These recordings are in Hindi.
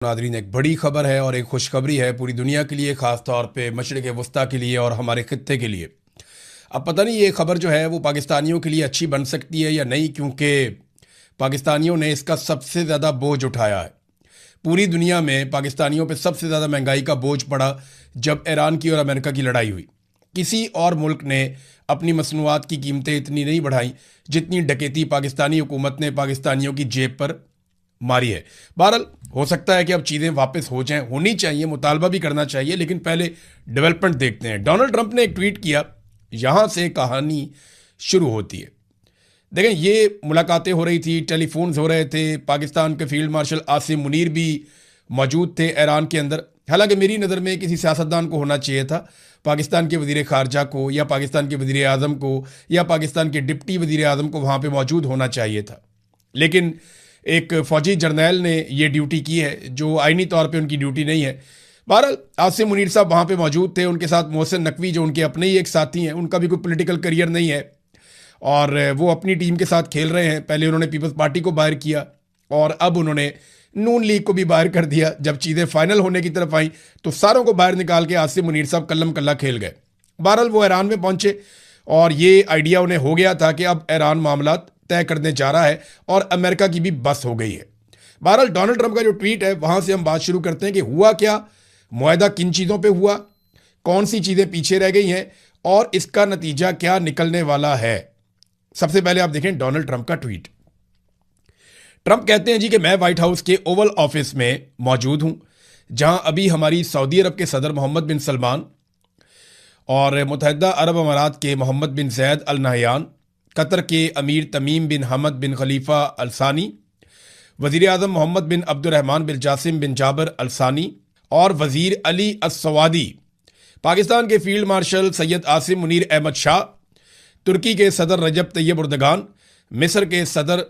नादरीन, एक बड़ी खबर है और एक खुशखबरी है पूरी दुनिया के लिए, ख़ास तौर पे मशरिक़ वस्ता के लिए और हमारे खित्ते के लिए। अब पता नहीं ये खबर जो है वो पाकिस्तानियों के लिए अच्छी बन सकती है या नहीं, क्योंकि पाकिस्तानियों ने इसका सबसे ज़्यादा बोझ उठाया है। पूरी दुनिया में पाकिस्तानियों पे सबसे ज़्यादा महंगाई का बोझ पड़ा जब ईरान की और अमेरिका की लड़ाई हुई। किसी और मुल्क ने अपनी मसनूआत की कीमतें इतनी नहीं बढ़ाई जितनी डकैती पाकिस्तानी हुकूमत ने पाकिस्तानियों की जेब पर मारी है। बहरहाल, हो सकता है कि अब चीज़ें वापस हो जाएं, होनी चाहिए, मुतालबा भी करना चाहिए, लेकिन पहले डेवलपमेंट देखते हैं। डोनाल्ड ट्रंप ने एक ट्वीट किया, यहाँ से कहानी शुरू होती है। देखें, ये मुलाकातें हो रही थी, टेलीफोन्स हो रहे थे, पाकिस्तान के फील्ड मार्शल आसिम मुनीर भी मौजूद थे ईरान के अंदर। हालांकि मेरी नज़र में किसी सियासतदान को होना चाहिए था, पाकिस्तान के वज़ीर ख़ारजा को या पाकिस्तान के वज़ीर आज़म को या पाकिस्तान के डिप्टी वज़ीर आज़म को वहाँ पर मौजूद होना चाहिए था। लेकिन एक फ़ौजी जर्नैल ने ये ड्यूटी की है जो आइनी तौर पे उनकी ड्यूटी नहीं है। बहरहाल, आसिम मुनीर साहब वहाँ पे मौजूद थे, उनके साथ मोहसिन नकवी जो उनके अपने ही एक साथी हैं, उनका भी कोई पॉलिटिकल करियर नहीं है और वो अपनी टीम के साथ खेल रहे हैं। पहले उन्होंने पीपल्स पार्टी को बाहर किया और अब उन्होंने नून लीग को भी बाहर कर दिया। जब चीज़ें फाइनल होने की तरफ आई तो सारों को बाहर निकाल के आसिम मुनीर साहब कल्लम कल्ला खेल गए। बहरहाल, वो ईरान में पहुंचे और ये आइडिया उन्हें हो गया था कि अब ईरान मामला तय करने जा रहा है और अमेरिका की भी बस हो गई है। बहरहाल, डोनाल्ड ट्रंप का जो ट्वीट है वहां से हम बात शुरू करते हैं कि हुआ क्या, मुआहदा किन चीज़ों पे हुआ, कौन सी चीज़ें पीछे रह गई हैं और इसका नतीजा क्या निकलने वाला है। सबसे पहले आप देखें डोनाल्ड ट्रंप का ट्वीट। ट्रंप कहते हैं जी कि मैं व्हाइट हाउस के ओवल ऑफिस में मौजूद हूं, जहां अभी हमारी सऊदी अरब के सदर मोहम्मद बिन सलमान और मुत्तहिदा अरब अमारात के मोहम्मद बिन जैद अल नहयान, कतर के अमीर तमीम बिन हमद बिन खलीफा अल सानी, वज़ीर आज़म मोहम्मद बिन अब्दुर्रहमान बिन जासिम बिन जाबर अल सानी और वज़ीर अली अस-सवादी, पाकिस्तान के फील्ड मार्शल सैयद आसिम मुनीर अहमद शाह, तुर्की के सदर रजब तैयब उर्दगान, मिस्र के सदर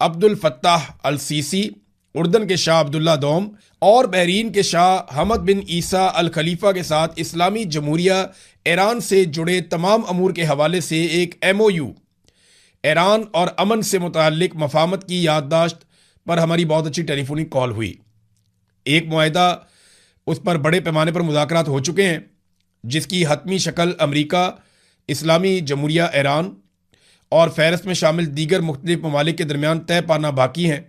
अब्दुल फत्ताह अल सीसी, उर्दन के शाह अब्दुल्ला दोम और बहरीन के शाह हमद बिन ईसा अल खलीफा के साथ इस्लामी जमहूरिया ईरान से जुड़े तमाम अमूर के हवाले से एक MOU, ईरान और अमन से मुताल्लिक मफाहमत की याददाश्त पर हमारी बहुत अच्छी टेलीफोनिक कॉल हुई। एक मुआहदा, उस पर बड़े पैमाने पर मुज़ाकरात हो चुके हैं, जिसकी हतमी शक्ल अमरीका, इस्लामी जमहूरिया ईरान और फ़हरिस्त में शामिल दीगर मुख्तलिफ ममालिक के दरमियान तय पाना बाकी हैं।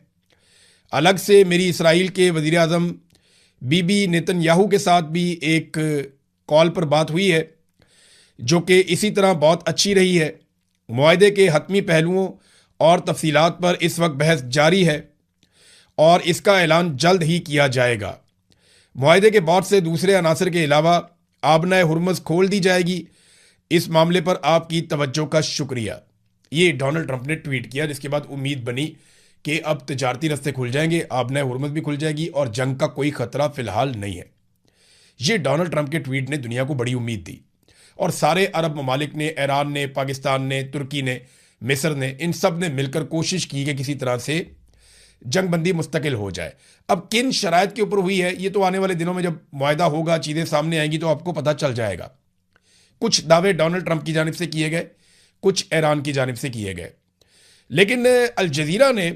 अलग से मेरी इसराइल के वज़ीर आज़म बीबी नेतन्याहू के साथ भी एक कॉल पर बात हुई है, जो कि इसी तरह बहुत अच्छी रही है। मुआहदे के हतमी पहलुओं और तफसीलात पर इस वक्त बहस जारी है और इसका ऐलान जल्द ही किया जाएगा। मुआहदे के बहुत से दूसरे अनासर के अलावा आबनाए हुर्मुज़ खोल दी जाएगी। इस मामले पर आपकी तवज्जो का शुक्रिया। ये डोनाल्ड ट्रंप ने ट्वीट किया, जिसके बाद उम्मीद बनी कि अब तजारती रस्ते खुल जाएंगे, आबनाए हुर्मुज़ भी खुल जाएगी और जंग का कोई खतरा फिलहाल नहीं है। ये डोनाल्ड ट्रंप के ट्वीट ने दुनिया को बड़ी उम्मीद दी और सारे अरब ममालिक ने, ईरान ने, पाकिस्तान ने, तुर्की ने, मिस्र ने, इन सब ने मिलकर कोशिश की कि किसी तरह से जंगबंदी मुस्तकिल हो जाए। अब किन शराइत के ऊपर हुई है ये तो आने वाले दिनों में जब मुआहदा होगा, चीज़ें सामने आएंगी तो आपको पता चल जाएगा। कुछ दावे डोनाल्ड ट्रंप की जानिब से किए गए, कुछ ईरान की जानिब से किए गए, लेकिन अल जज़ीरा ने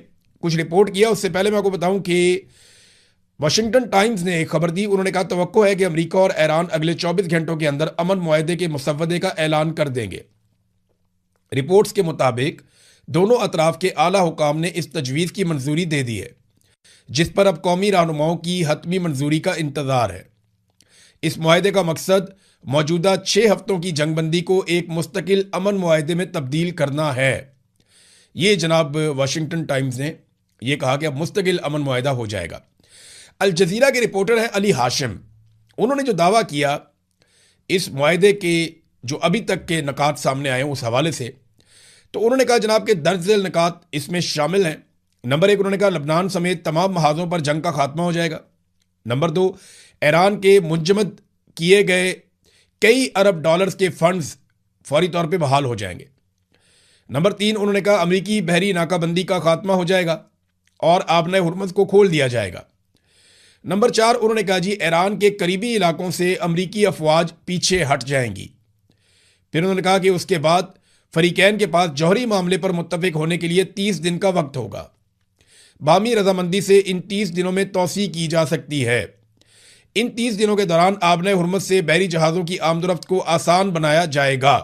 कुछ रिपोर्ट किया। उससे पहले मैं आपको बताऊं कि वाशिंगटन टाइम्स ने एक खबर दी। उन्होंने कहा तवक्को है कि अमेरिका और ईरान अगले 24 घंटों के अंदर अमन मुआहदे के मुसव्वदे का ऐलान कर देंगे। रिपोर्ट्स के मुताबिक दोनों अतराफ के आला हुकाम ने इस तजवीज़ की मंजूरी दे दी है, जिस पर अब कौमी रहनुमाओं की हतमी मंजूरी का इंतज़ार है। इस मुआहदे का मकसद मौजूदा 6 हफ्तों की जंगबंदी को एक मुस्तकिल अमन मुआहदे में तब्दील करना है। ये जनाब वाशिंगटन टाइम्स ने यह कहा कि अब मुस्तकिल अमन मुआहदा हो जाएगा। अल जज़ीरा के रिपोर्टर हैं अली हाशिम। उन्होंने जो दावा किया इस मुआहदे के जो अभी तक के नकात सामने आए उस हवाले से, तो उन्होंने कहा जनाब के दर्ज झेल नकात इसमें शामिल हैं। नंबर 1, उन्होंने कहा लबनान समेत तमाम महाजों पर जंग का खात्मा हो जाएगा। नंबर 2, ईरान के मुंजमद किए गए कई अरब डॉलर्स के फंड्स फौरी तौर पे बहाल हो जाएंगे। नंबर 3, उन्होंने कहा अमरीकी बहरी नाकाबंदी का खात्मा हो जाएगा और आबनाए हुर्मुज़ को खोल दिया जाएगा। नंबर 4, उन्होंने कहा जी ईरान के करीबी इलाकों से अमरीकी अफवाज पीछे हट जाएंगी। फिर उन्होंने कहा कि उसके बाद फरीकैन के पास जौहरी मामले पर मुत्तफिक होने के लिए 30 दिन का वक्त होगा। बाहमी रजामंदी से इन 30 दिनों में तौसी की जा सकती है। इन 30 दिनों के दौरान आबने हुर्मुज़ से बहरी जहाज़ों की आमदोरफ्त को आसान बनाया जाएगा।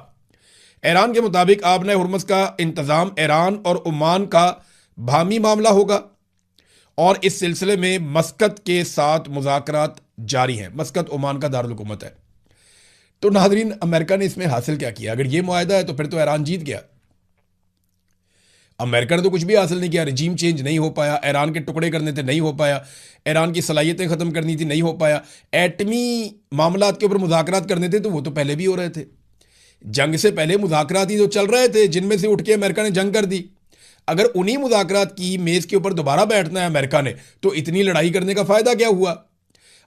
ईरान के मुताबिक आबने हुर्मुज़ का इंतज़ाम ईरान और ओमान का बाहमी मामला होगा और इस सिलसिले में मस्कत के साथ मुज़ाकरात जारी हैं। मस्कत ओमान का दारुल हुकूमत है। तो नाज़रीन, अमेरिका ने इसमें हासिल क्या किया? अगर ये मुआहदा है तो फिर तो ईरान जीत गया। अमेरिका ने तो कुछ भी हासिल नहीं किया। रिजीम चेंज नहीं हो पाया, ईरान के टुकड़े करने थे नहीं हो पाया, ईरान की सलाहियतें ख़त्म करनी थी नहीं हो पाया, एटमी मामलात के ऊपर मुज़ाकरात करने थे तो वो तो पहले भी हो रहे थे। जंग से पहले मुज़ाकरात ही तो चल रहे थे जिनमें से उठ के अमेरिका ने जंग कर दी। अगर उन्हीं मुज़ाकरात की मेज़ के ऊपर दोबारा बैठना है अमेरिका ने तो इतनी लड़ाई करने का फ़ायदा क्या हुआ?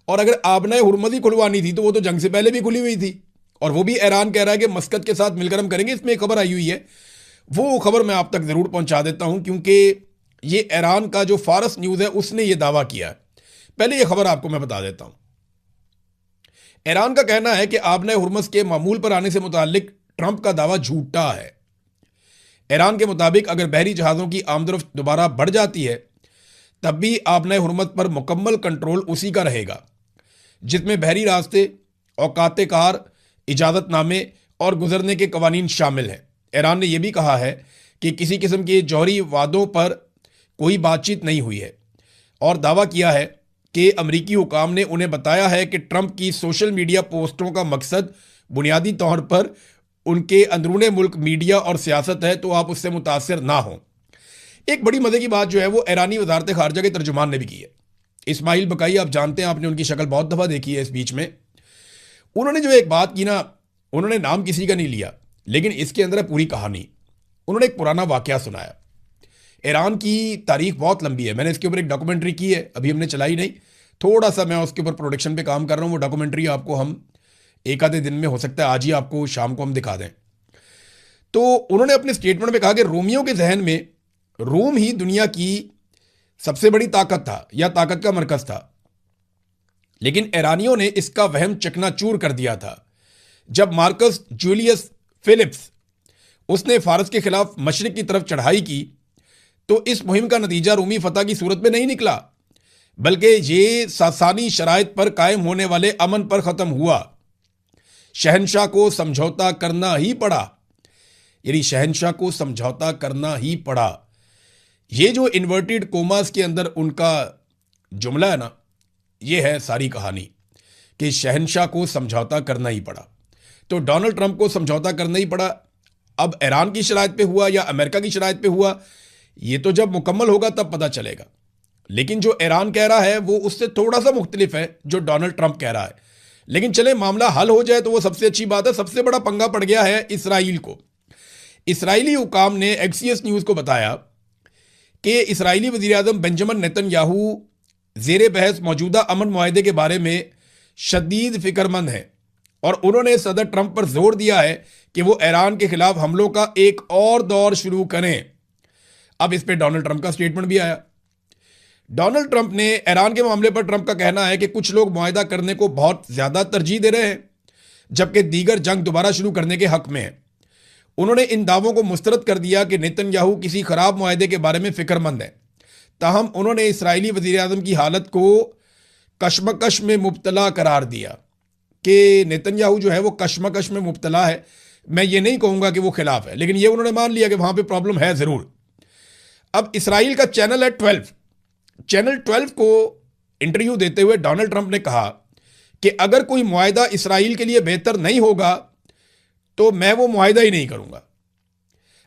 और अगर आबना हुर्मुज़ ही खुलवानी थी तो वो तो जंग से पहले भी खुली हुई थी और वो भी ईरान कह रहा है कि मस्कत के साथ मिलकर हम करेंगे। इसमें एक खबर आई हुई है, वो खबर मैं आप तक ज़रूर पहुंचा देता हूं क्योंकि ये ईरान का जो फारस न्यूज़ है उसने ये दावा किया है। पहले ये खबर आपको मैं बता देता हूं। ईरान का कहना है कि आबना हुर्मुज़ के मामूल पर आने से मुतालिक ट्रंप का दावा झूठा है। ईरान के मुताबिक अगर बहरी जहाज़ों की आमदोरफ्त दोबारा बढ़ जाती है तब भी आबना हुर्मुज़ पर मुकम्मल कंट्रोल उसी का रहेगा, जिसमें बहरी रास्ते, औकात कार, इजाज़तनामे और गुजरने के कवानीन शामिल हैं। ईरान ने यह भी कहा है कि किसी किस्म के जौहरी वादों पर कोई बातचीत नहीं हुई है और दावा किया है कि अमरीकी हुकाम ने उन्हें बताया है कि ट्रंप की सोशल मीडिया पोस्टों का मकसद बुनियादी तौर पर उनके अंदरूने मुल्क मीडिया और सियासत है, तो आप उससे मुतासर ना हों। एक बड़ी मज़े की बात जो है वो ईरानी वजारत खारजा के तर्जुमान ने भी की है। इस्माइल बकाई, आप जानते हैं, आपने उनकी शक्ल बहुत दफ़ा देखी है इस बीच में। उन्होंने जो एक बात की ना, उन्होंने नाम किसी का नहीं लिया लेकिन इसके अंदर है पूरी कहानी। उन्होंने एक पुराना वाकया सुनाया। ईरान की तारीख बहुत लंबी है, मैंने इसके ऊपर एक डॉक्यूमेंट्री की है, अभी हमने चलाई नहीं, थोड़ा सा मैं उसके ऊपर प्रोडक्शन पे काम कर रहा हूँ। वो डॉक्यूमेंट्री आपको हम एक आधे दिन में, हो सकता है आज ही आपको शाम को हम दिखा दें। तो उन्होंने अपने स्टेटमेंट में कहा कि रोमियों के जहन में रोम ही दुनिया की सबसे बड़ी ताकत था या ताकत का मरकज था, लेकिन ईरानियों ने इसका वहम चकनाचूर कर दिया था जब मार्कस जूलियस फिलिप्स उसने फारस के खिलाफ मशरिक की तरफ चढ़ाई की। तो इस मुहिम का नतीजा रूमी फतह की सूरत में नहीं निकला बल्कि ये सासानी शराइत पर कायम होने वाले अमन पर ख़त्म हुआ। शहनशाह को समझौता करना ही पड़ा, यानी शहनशाह को समझौता करना ही पड़ा। ये जो इन्वर्टेड कोमास के अंदर उनका जुमला है ना, ये है सारी कहानी कि शहनशाह को समझौता करना ही पड़ा। तो डोनाल्ड ट्रंप को समझौता करना ही पड़ा। अब ईरान की शराइत पे हुआ या अमेरिका की शराइत पे हुआ, ये तो जब मुकम्मल होगा तब पता चलेगा। लेकिन जो ईरान कह रहा है वो उससे थोड़ा सा मुख्तलिफ है जो डोनाल्ड ट्रंप कह रहा है। लेकिन चले मामला हल हो जाए तो वो सबसे अच्छी बात है। सबसे बड़ा पंगा पड़ गया है इसराइल को। इसराइली हुकाम ने एक्सियस न्यूज़ को बताया कि इसराइली वज़ीर-ए-आज़म बेंजामिन नेतन्याहू ज़ेरे बहस मौजूदा अमन मुआहदे के बारे में शदीद फिक्रमंद हैं और उन्होंने सदर ट्रंप पर जोर दिया है कि वो ईरान के खिलाफ हमलों का एक और दौर शुरू करें। अब इस पर डोनाल्ड ट्रंप का स्टेटमेंट भी आया। डोनाल्ड ट्रंप ने ईरान के मामले पर ट्रंप का कहना है कि कुछ लोग मुआहदा करने को बहुत ज़्यादा तरजीह दे रहे हैं जबकि दीगर जंग दोबारा शुरू करने के हक में हैं। उन्होंने इन दावों को मुस्तरद कर दिया कि नेतन्याहू किसी खराब मुआहदे के बारे में फिक्रमंद है। ताहम उन्होंने इसराइली वज़ीर-ए-आज़म की हालत को कशमकश में मुब्तला करार दिया कि नेतन्याहू जो है वो कशमकश में मुब्तला है। मैं ये नहीं कहूँगा कि वो खिलाफ है, लेकिन ये उन्होंने मान लिया कि वहाँ पे प्रॉब्लम है ज़रूर। अब इसराइल का चैनल है 12, चैनल 12 को इंटरव्यू देते हुए डोनाल्ड ट्रंप ने कहा कि अगर कोई मुआहदा इसराइल के लिए बेहतर नहीं होगा तो मैं वो मुआहदा ही नहीं करूँगा।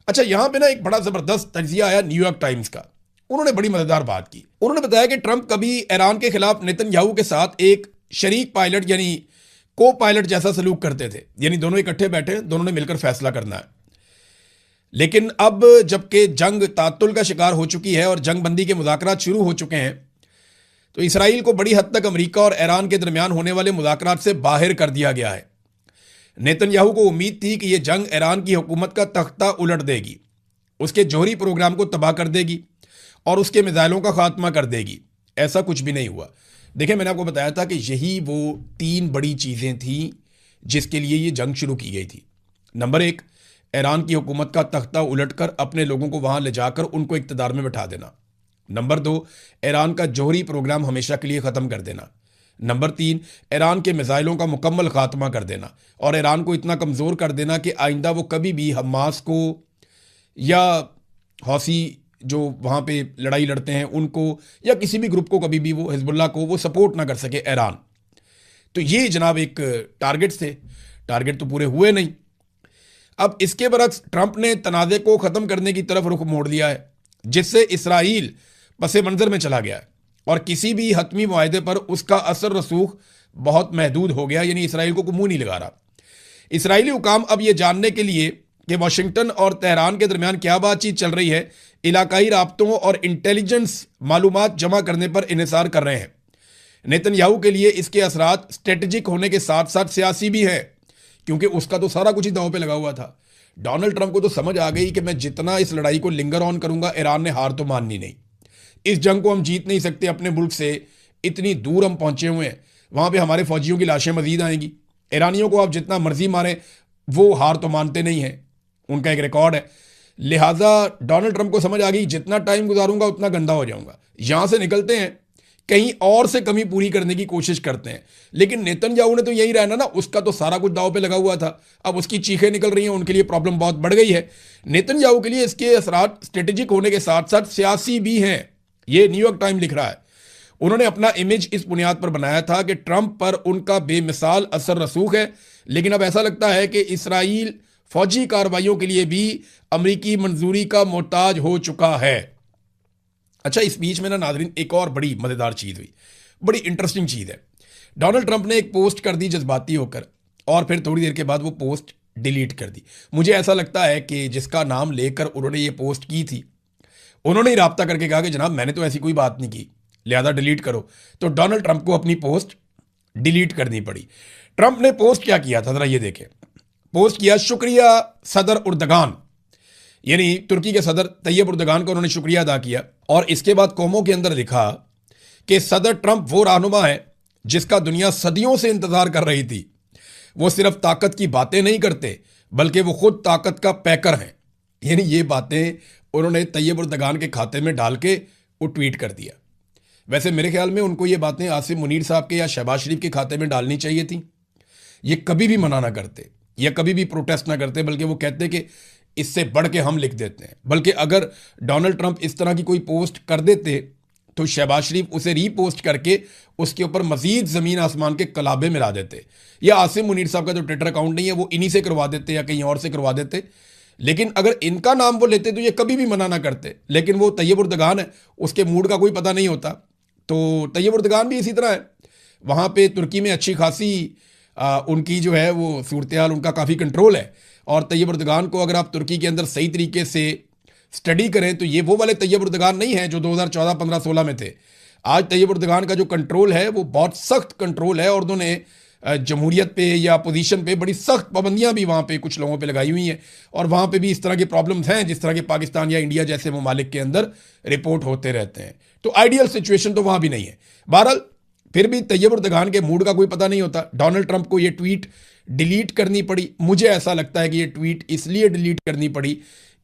अच्छा, यहाँ पे ना एक बड़ा ज़बरदस्त तजिया आया न्यूयॉर्क टाइम्स का। उन्होंने बड़ी मज़ेदार बात की। उन्होंने बताया कि ट्रंप कभी ईरान के खिलाफ नेतन्याहू के साथ एक शरीक पायलट यानी को पायलट जैसा सलूक करते थे, यानी दोनों इकट्ठे बैठे, दोनों ने मिलकर फैसला करना है। लेकिन अब जबकि जंग तातुल का शिकार हो चुकी है और जंग बंदी के मुज़ाकरात शुरू हो चुके हैं, तो इसराइल को बड़ी हद तक अमेरिका और ईरान के दरमियान होने वाले मुज़ाकरात से बाहर कर दिया गया है। नेतन्याहू को उम्मीद थी कि यह जंग ईरान की हुकूमत का तख्ता उलट देगी, उसके जौहरी प्रोग्राम को तबाह कर देगी और उसके मिसाइलों का खात्मा कर देगी। ऐसा कुछ भी नहीं हुआ। देखिए, मैंने आपको बताया था कि यही वो 3 बड़ी चीज़ें थीं जिसके लिए ये जंग शुरू की गई थी। नंबर 1, ईरान की हुकूमत का तख्ता उलटकर अपने लोगों को वहाँ ले जाकर उनको इक़्तिदार में बैठा देना। नंबर 2, ईरान का जौहरी प्रोग्राम हमेशा के लिए ख़त्म कर देना। नंबर 3, ईरान के मिसाइलों का मुकम्मल खात्मा कर देना और ईरान को इतना कमज़ोर कर देना कि आइंदा वो कभी भी हमास को या हौसी जो वहाँ पे लड़ाई लड़ते हैं उनको या किसी भी ग्रुप को कभी भी वो हिजबुल्लाह को वो सपोर्ट ना कर सके ईरान। तो ये जनाब एक टारगेट्स थे, टारगेट तो पूरे हुए नहीं। अब इसके बरक्स ट्रंप ने तनाज़े को ख़त्म करने की तरफ रुख मोड़ लिया है, जिससे इसराइल पसे मंज़र में चला गया है और किसी भी हतमी मुआहदे पर उसका असर रसूख बहुत महदूद हो गया, यानी इसराइल को मुंह नहीं लगा रहा। इसराइली हुकाम अब ये जानने के लिए कि वाशिंगटन और तेहरान के दरमियान क्या बातचीत चल रही है, इलाकाई राब्तों और इंटेलिजेंस मालूमात जमा करने पर इन्हिसार कर रहे हैं। नेतन्याहू के लिए इसके असरात स्ट्रेटजिक होने के साथ साथ सियासी भी हैं, क्योंकि उसका तो सारा कुछ ही दांव पे लगा हुआ था। डोनाल्ड ट्रंप को तो समझ आ गई कि मैं जितना इस लड़ाई को लिंगर ऑन करूंगा, ईरान ने हार तो माननी नहीं। इस जंग को हम जीत नहीं सकते, अपने मुल्क से इतनी दूर हम पहुंचे हुए हैं, वहां पे हमारे फौजियों की लाशें मजीद आएंगी। ईरानियों को आप जितना मर्जी मारें, वो हार तो मानते नहीं हैं, उनका एक रिकॉर्ड है। लिहाजा डोनाल्ड ट्रंप को समझ आ गई जितना टाइम गुजारूंगा उतना गंदा हो जाऊंगा। यहां से निकलते हैं, कहीं और से कमी पूरी करने की कोशिश करते हैं। लेकिन नेतन्याहू ने तो यही रहना ना, उसका तो सारा कुछ दांव पे लगा हुआ था। अब उसकी चीखें निकल रही हैं, उनके लिए प्रॉब्लम बहुत बढ़ गई है। नेतन्याहू के लिए इसके असरात स्ट्रेटेजिक होने के साथ साथ सियासी भी हैं। ये न्यूयॉर्क टाइम लिख रहा है। उन्होंने अपना इमेज इस बुनियाद पर बनाया था कि ट्रंप पर उनका बेमिसाल असर रसूख है, लेकिन अब ऐसा लगता है कि इसराइल फौजी कार्रवाइयों के लिए भी अमेरिकी मंजूरी का मोहताज हो चुका है। अच्छा, इस बीच में ना नाज़रीन एक और बड़ी मज़ेदार चीज़ हुई, बड़ी इंटरेस्टिंग चीज़ है। डोनाल्ड ट्रंप ने एक पोस्ट कर दी जज्बाती होकर, और फिर थोड़ी देर के बाद वो पोस्ट डिलीट कर दी। मुझे ऐसा लगता है कि जिसका नाम लेकर उन्होंने ये पोस्ट की थी, उन्होंने ही राब्ता करके कहा कि जनाब मैंने तो ऐसी कोई बात नहीं की, लिहाजा डिलीट करो। तो डोनाल्ड ट्रंप को अपनी पोस्ट डिलीट करनी पड़ी। ट्रंप ने पोस्ट क्या किया था, ज़रा ये देखें। पोस्ट किया, शुक्रिया सदर उर्दगान, यानी तुर्की के सदर तैयब उर्दगान का उन्होंने शुक्रिया अदा किया। और इसके बाद कौमों के अंदर लिखा कि सदर ट्रंप वो रहनुमा है जिसका दुनिया सदियों से इंतजार कर रही थी। वो सिर्फ ताकत की बातें नहीं करते, बल्कि वो खुद ताकत का पैकर हैं। यानी ये बातें उन्होंने तैयब उर्दगान के खाते में डाल के वो ट्वीट कर दिया। वैसे मेरे ख्याल में उनको ये बातें आसिम मुनीर साहब के या शहबाज शरीफ के खाते में डालनी चाहिए थी। ये कभी भी मना ना करते या कभी भी प्रोटेस्ट ना करते, बल्कि वो कहते कि इससे बढ़ के हम लिख देते हैं। बल्कि अगर डोनाल्ड ट्रंप इस तरह की कोई पोस्ट कर देते तो शहबाज शरीफ उसे रीपोस्ट करके उसके ऊपर मजीद ज़मीन आसमान के कलाबे मिला देते, या आसिम मुनीर साहब का जो ट्विटर अकाउंट नहीं है वो इन्हीं से करवा देते या कहीं और से करवा देते। लेकिन अगर इनका नाम वो लेते तो ये कभी भी मना ना करते। लेकिन वो तैयब उर्दगान है, उसके मूड का कोई पता नहीं होता। तो तैयब उर्दगान भी इसी तरह है। वहाँ पे तुर्की में अच्छी खासी उनकी जो है वो सूरत हाल, उनका काफ़ी कंट्रोल है। और तैयब उर्दगान को अगर आप तुर्की के अंदर सही तरीके से स्टडी करें तो ये वो वाले तैयब उर्दगान नहीं है जो 2014, 15, 16 में थे। आज तैयब उर्दगान का जो कंट्रोल है वो बहुत सख्त कंट्रोल है, और उन्होंने जमहूरियत पे या अपोजिशन पे बड़ी सख्त पाबंदियां भी वहाँ पे कुछ लोगों पे लगाई हुई हैं। और वहाँ पे भी इस तरह की प्रॉब्लम्स हैं जिस तरह के पाकिस्तान या इंडिया जैसे ममालिक के अंदर रिपोर्ट होते रहते हैं। तो आइडियल सिचुएशन तो वहाँ भी नहीं है। बहरहाल फिर भी तैयब उर्दगान के मूड का कोई पता नहीं होता। डोनाल्ड ट्रंप को ये ट्वीट डिलीट करनी पड़ी। मुझे ऐसा लगता है कि ये ट्वीट इसलिए डिलीट करनी पड़ी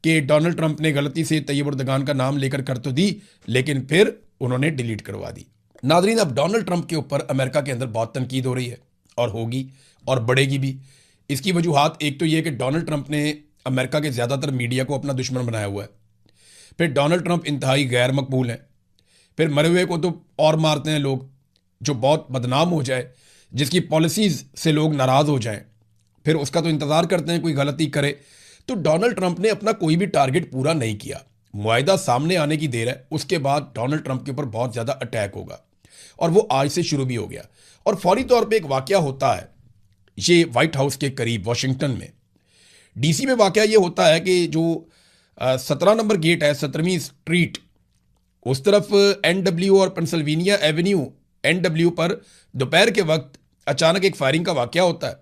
कि डोनाल्ड ट्रंप ने गलती से तैयब उर्दगान का नाम लेकर कर तो दी, लेकिन फिर उन्होंने डिलीट करवा दी। नाजरीन, अब डोनाल्ड ट्रंप के ऊपर अमेरिका के अंदर बहुत तनकीद हो रही है और होगी और बढ़ेगी भी। इसकी वजूहात एक तो ये कि डोनाल्ड ट्रंप ने अमेरिका के ज़्यादातर मीडिया को अपना दुश्मन बनाया हुआ है। फिर डोनाल्ड ट्रंप इंतहाई गैर मकबूल हैं। फिर मरे हुए को तो और मारते हैं लोग, जो बहुत बदनाम हो जाए, जिसकी पॉलिसीज़ से लोग नाराज़ हो जाएं, फिर उसका तो इंतज़ार करते हैं कोई गलती करे। तो डोनाल्ड ट्रंप ने अपना कोई भी टारगेट पूरा नहीं किया। मुआहिदा सामने आने की देर है, उसके बाद डोनाल्ड ट्रंप के ऊपर बहुत ज़्यादा अटैक होगा, और वो आज से शुरू भी हो गया। और फौरी तौर पे एक वाक़या होता है, ये वाइट हाउस के करीब वाशिंगटन में डीसी में वाक़या ये होता है कि जो 17 नंबर गेट है, 17वीं स्ट्रीट, उस तरफ NW और पेंसिल्वेनिया एवेन्यू NW पर दोपहर के वक्त अचानक एक फायरिंग का वाक़या होता है,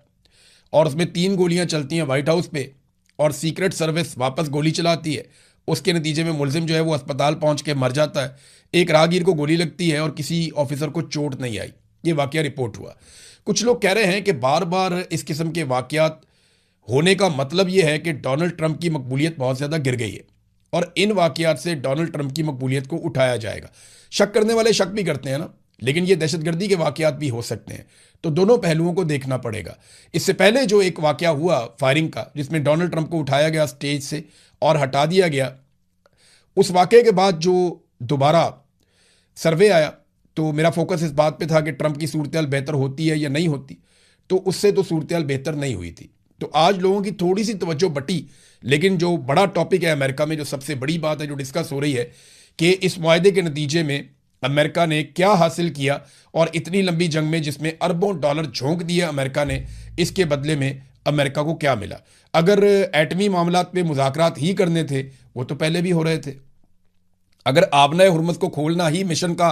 और उसमें 3 गोलियां चलती हैं वाइट हाउस पे, और सीक्रेट सर्विस वापस गोली चलाती है। उसके नतीजे में मुलजिम जो है वो अस्पताल पहुंच के मर जाता है। एक राहगीर को गोली लगती है और किसी ऑफिसर को चोट नहीं आई। ये वाक़या रिपोर्ट हुआ। कुछ लोग कह रहे हैं कि बार बार इस किस्म के वाक़यात होने का मतलब ये है कि डोनाल्ड ट्रंप की मकबूलियत बहुत ज़्यादा गिर गई है, और इन वाकयात से डोनाल्ड ट्रंप की मकबूलियत को उठाया जाएगा। शक करने वाले शक भी करते हैं ना, लेकिन ये दहशतगर्दी के वाकयात भी हो सकते हैं, तो दोनों पहलुओं को देखना पड़ेगा। इससे पहले जो एक वाकया हुआ फायरिंग का, जिसमें डोनाल्ड ट्रंप को उठाया गया स्टेज से और हटा दिया गया, उस वाकये के बाद जो दोबारा सर्वे आया, तो मेरा फोकस इस बात पे था कि ट्रंप की सूरत बेहतर होती है या नहीं होती, तो उससे तो सूरत बेहतर नहीं हुई थी। तो आज लोगों की थोड़ी सी तवज्जो बटी, लेकिन जो बड़ा टॉपिक है अमेरिका में, जो सबसे बड़ी बात है जो डिस्कस हो रही है कि इस मुआहदे के नतीजे में अमेरिका ने क्या हासिल किया, और इतनी लंबी जंग में जिसमें अरबों डॉलर झोंक दिए अमेरिका ने, इसके बदले में अमेरिका को क्या मिला। अगर एटमी मामलात पे मुज़ाकरात ही करने थे, वो तो पहले भी हो रहे थे। अगर आबनाए हुर्मुज़ को खोलना ही मिशन का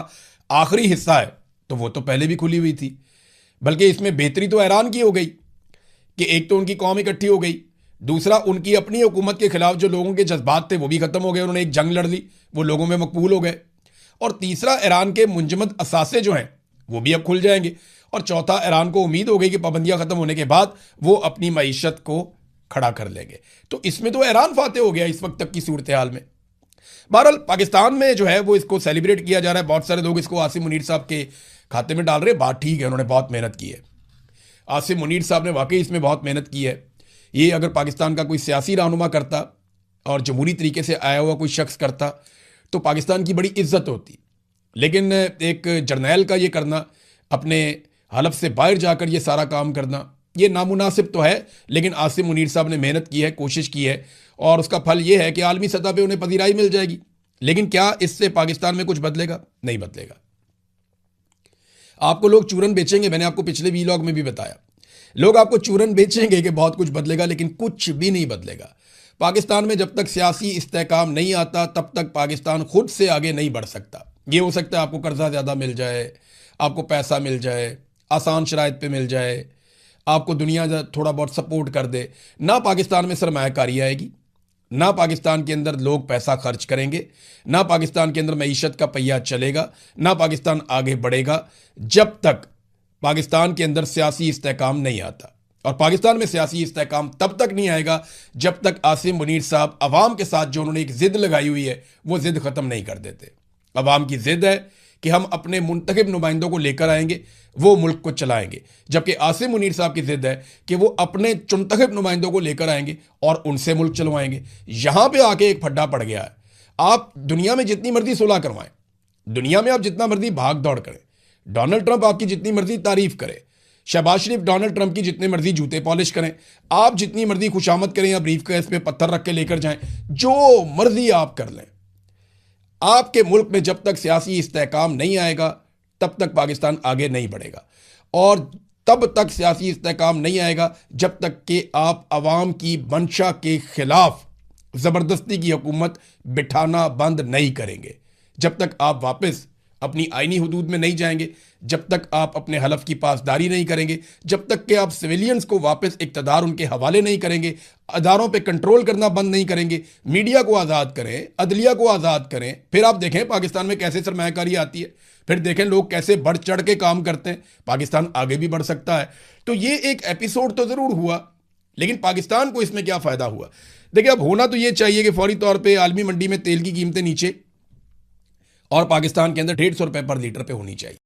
आखिरी हिस्सा है, तो वो तो पहले भी खुली हुई थी। बल्कि इसमें बेहतरी तो ईरान की हो गई कि एक तो उनकी कौम इकट्ठी हो गई, दूसरा उनकी अपनी हुकूमत के खिलाफ जो लोगों के जज्बात थे वो भी खत्म हो गए, उन्होंने एक जंग लड़ ली, वो लोगों में मकबूल हो गए। और तीसरा, ईरान के मुंजमद असासे जो हैं वो भी अब खुल जाएंगे। और चौथा, ईरान को उम्मीद हो गई कि पाबंदियां खत्म होने के बाद वो अपनी मईशत को खड़ा कर लेंगे। तो इसमें तो ईरान फाते हो गया इस वक्त तक की सूरत हाल में। बहरहाल पाकिस्तान में जो है वो इसको सेलिब्रेट किया जा रहा है, बहुत सारे लोग इसको आसिम मुनीर साहब के खाते में डाल रहे हैं। बात ठीक है, उन्होंने बहुत मेहनत की है, आसिम मुनीर साहब ने वाकई इसमें बहुत मेहनत की है। ये अगर पाकिस्तान का कोई सियासी रहनुमा करता और जमहूरी तरीके से आया हुआ कोई शख्स करता तो पाकिस्तान की बड़ी इज्जत होती, लेकिन एक जर्नैल का ये करना, अपने हलफ से बाहर जाकर ये सारा काम करना, ये नामुनासिब तो है। लेकिन आसिम मुनीर साहब ने मेहनत की है, कोशिश की है, और उसका फल ये है कि आलमी सतह पे उन्हें पजीराई मिल जाएगी। लेकिन क्या इससे पाकिस्तान में कुछ बदलेगा? नहीं बदलेगा। आपको लोग चूरन बेचेंगे, मैंने आपको पिछले वीलॉग में भी बताया, लोग आपको चूरन बेचेंगे कि बहुत कुछ बदलेगा, लेकिन कुछ भी नहीं बदलेगा। पाकिस्तान में जब तक सियासी इस्तेहकाम नहीं आता, तब तक पाकिस्तान खुद से आगे नहीं बढ़ सकता। ये हो सकता है आपको कर्जा ज़्यादा मिल जाए, आपको पैसा मिल जाए, आसान शराइत पे मिल जाए, आपको दुनिया थोड़ा बहुत सपोर्ट कर दे, ना पाकिस्तान में सरमायाकारी आएगी, ना पाकिस्तान के अंदर लोग पैसा खर्च करेंगे, ना पाकिस्तान के अंदर मईशत का पहिया चलेगा, ना पाकिस्तान आगे बढ़ेगा, जब तक पाकिस्तान के अंदर सियासी इस्तेहकाम नहीं आता। और पाकिस्तान में सियासी इस्तेहकाम तब तक नहीं आएगा जब तक आसिम मुनीर साहब अवाम के साथ जो उन्होंने एक जिद लगाई हुई है वो जिद ख़त्म नहीं कर देते। अवाम की जिद है कि हम अपने मुंतखब नुमाइंदों को लेकर आएंगे, वो मुल्क को चलाएंगे, जबकि आसिम मुनीर साहब की जिद है कि वो अपने चुनतखब नुमाइंदों को लेकर आएंगे और उनसे मुल्क चलवाएंगे। यहां पे आके एक फड्डा पड़ गया है। आप दुनिया में जितनी मर्जी सुलह करवाएं, दुनिया में आप जितना मर्जी भाग दौड़ करें, डोनाल्ड ट्रंप आपकी जितनी मर्जी तारीफ करे, शहबाज शरीफ डोनाल्ड ट्रंप की जितने मर्जी जूते पॉलिश करें, आप जितनी मर्जी खुशामद करें या ब्रीफ केस पे पत्थर रख के लेकर जाएं, जो मर्जी आप कर लें, आपके मुल्क में जब तक सियासी इस्तेहकाम नहीं आएगा तब तक पाकिस्तान आगे नहीं बढ़ेगा। और तब तक सियासी इस्तेहकाम नहीं आएगा जब तक कि आप अवाम की मंशा के खिलाफ ज़बरदस्ती की हुकूमत बिठाना बंद नहीं करेंगे, जब तक आप वापस अपनी आईनी हदूद में नहीं जाएंगे, जब तक आप अपने हलफ की पासदारी नहीं करेंगे, जब तक कि आप सिविलियंस को वापस इक़्तिदार उनके हवाले नहीं करेंगे, अदारों पे कंट्रोल करना बंद नहीं करेंगे, मीडिया को आज़ाद करें, अदलिया को आज़ाद करें, फिर आप देखें पाकिस्तान में कैसे सरमायाकारी आती है, फिर देखें लोग कैसे बढ़ चढ़ के काम करते हैं, पाकिस्तान आगे भी बढ़ सकता है। तो ये एक एपिसोड तो ज़रूर हुआ, लेकिन पाकिस्तान को इसमें क्या फ़ायदा हुआ? देखिए, अब होना तो ये चाहिए कि फौरी तौर पर आलमी मंडी में तेल की कीमतें नीचे और पाकिस्तान के अंदर 150 रुपये पर लीटर पे होनी चाहिए।